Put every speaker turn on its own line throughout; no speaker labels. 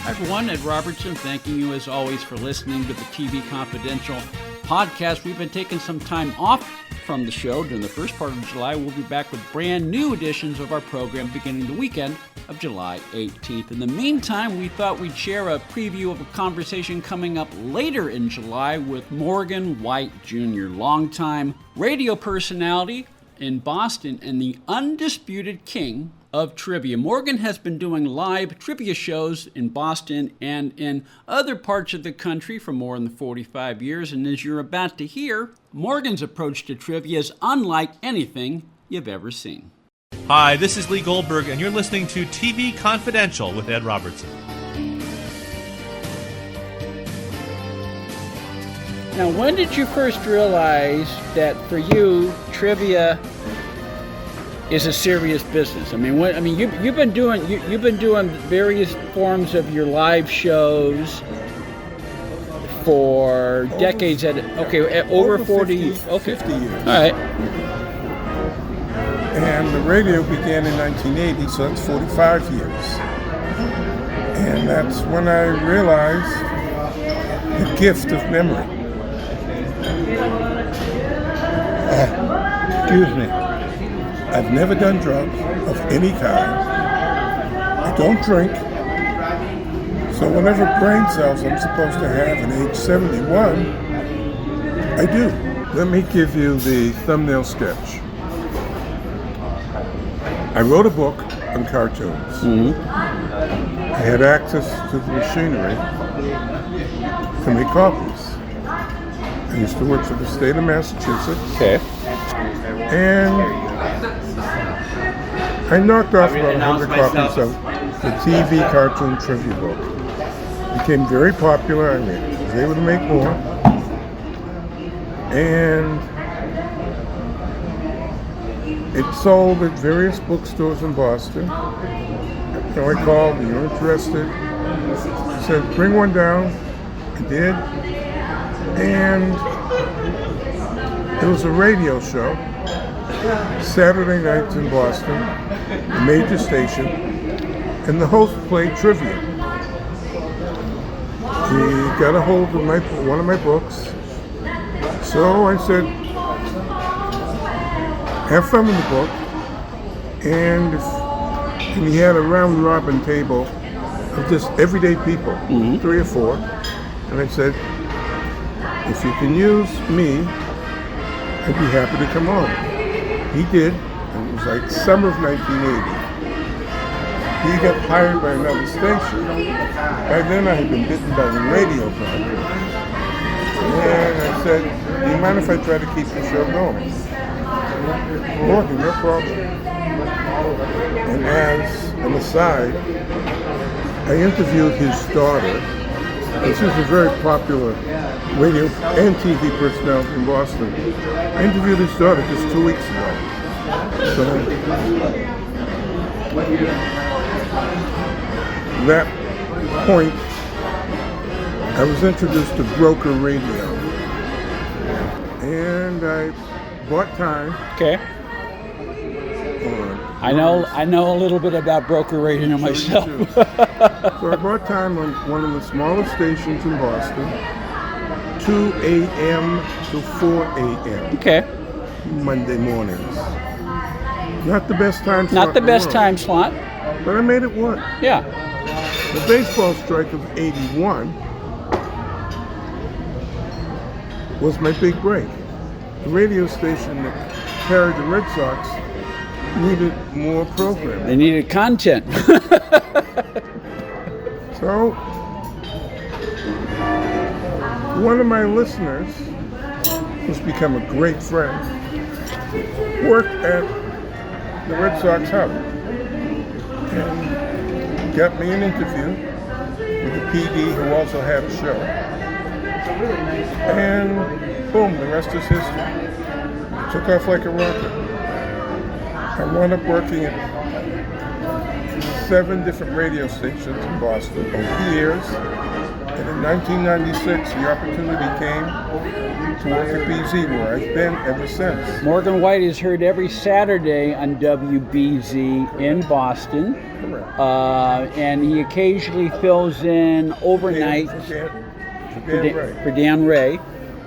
Hi everyone, Ed Robertson, thanking you as always for listening to the TV Confidential podcast. We've been taking some time off from the show during the first part of July. We'll be back with brand new editions of our program beginning the weekend of July 18th. In the meantime, we thought we'd share a preview of a conversation coming up later in July with Morgan White Jr., longtime radio personality in Boston and the Undisputed King of Trivia. Morgan has been doing live trivia shows in Boston and in other parts of the country for more than 45 years, and as you're about to hear, Morgan's approach to trivia is unlike anything you've ever seen.
Hi, this is Lee Goldberg, and you're listening to TV Confidential with Ed Robertson.
Now, when did you first realize that for you, trivia is a serious business? You've been doing various forms of your live shows for decades. Over 40 years.
50 years.
All right.
And the radio began in 1980, so that's 45 years. And that's when I realized the gift of memory. Excuse me. I've never done drugs of any kind. I don't drink. So whatever brain cells I'm supposed to have at age 71, I do. Let me give you the thumbnail sketch. I wrote a book on cartoons. Mm-hmm. I had access to the machinery to make copies. I used to work for the state of Massachusetts.
Okay.
And I knocked off about 100 copies of the TV cartoon trivia book. It became very popular. I was able to make more. And it sold at various bookstores in Boston. So I called, you're interested? I said, bring one down. I did. And there was a radio show, Saturday nights in Boston, a major station, and the host played trivia. He got a hold of one of my books. So I said, have fun with the book. And he had a round robin table of just everyday people, 3 or 4. And I said, if you can use me, I'd be happy to come on. He did, and it was like summer of 1980. He got hired by another station. By then I had been bitten by the radio bug. And I said, do you mind if I try to keep the show going? Morgan, no problem. And as an aside, I interviewed his daughter. This is a very popular radio and TV personality in Boston. I interviewed his daughter just 2 weeks ago. So that point, I was introduced to broker radio. And I bought time.
Okay. I know a little bit about broker radio myself.
So I bought time on one of the smallest stations in Boston, 2 a.m. to 4 a.m.
Okay.
Monday mornings. Not the best time slot.
Not the best time slot.
But I made it work.
Yeah.
The baseball strike of 81 was my big break. The radio station that carried the Red Sox needed more programming.
They needed content.
So, one of my listeners, who's become a great friend, worked at the Red Sox hub and got me an interview with the PD who also had a show. And boom, the rest is history. It took off like a rocket. I wound up working at 7 different radio stations in Boston over the years. And in 1996, the opportunity came to work at BZ, where I've been ever since.
Morgan White is heard every Saturday on WBZ in Boston.
Correct.
And he occasionally fills in overnight for Dan Ray.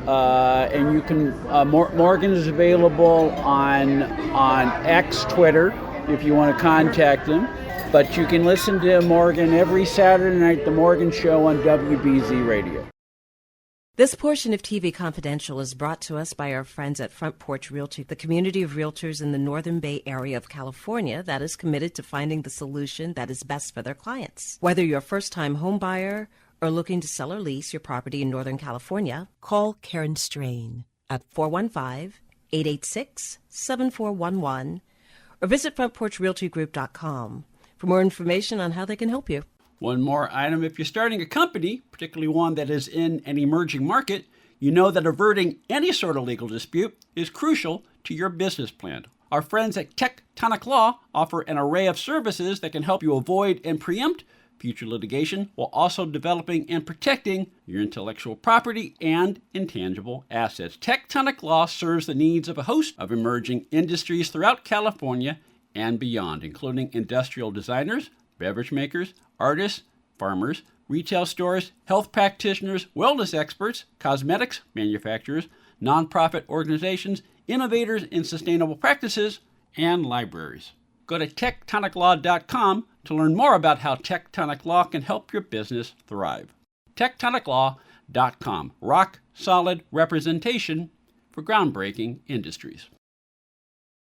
And you can Morgan is available on X, Twitter, if you want to contact him. But you can listen to Morgan every Saturday night, The Morgan Show on WBZ Radio.
This portion of TV Confidential is brought to us by our friends at Front Porch Realty, the community of realtors in the Northern Bay Area of California that is committed to finding the solution that is best for their clients. Whether you're a first-time home buyer or looking to sell or lease your property in Northern California, call Karen Strain at 415-886-7411 or visit frontporchrealtygroup.com for more information on how they can help you.
One more item. If you're starting a company, particularly one that is in an emerging market, you know that averting any sort of legal dispute is crucial to your business plan. Our friends at Tectonic Law offer an array of services that can help you avoid and preempt future litigation while also developing and protecting your intellectual property and intangible assets. Tectonic Law serves the needs of a host of emerging industries throughout California and beyond, including industrial designers, beverage makers, artists, farmers, retail stores, health practitioners, wellness experts, cosmetics manufacturers, nonprofit organizations, innovators in sustainable practices, and libraries. Go to tectoniclaw.com to learn more about how Tectonic Law can help your business thrive. tectoniclaw.com. Rock solid representation for groundbreaking industries.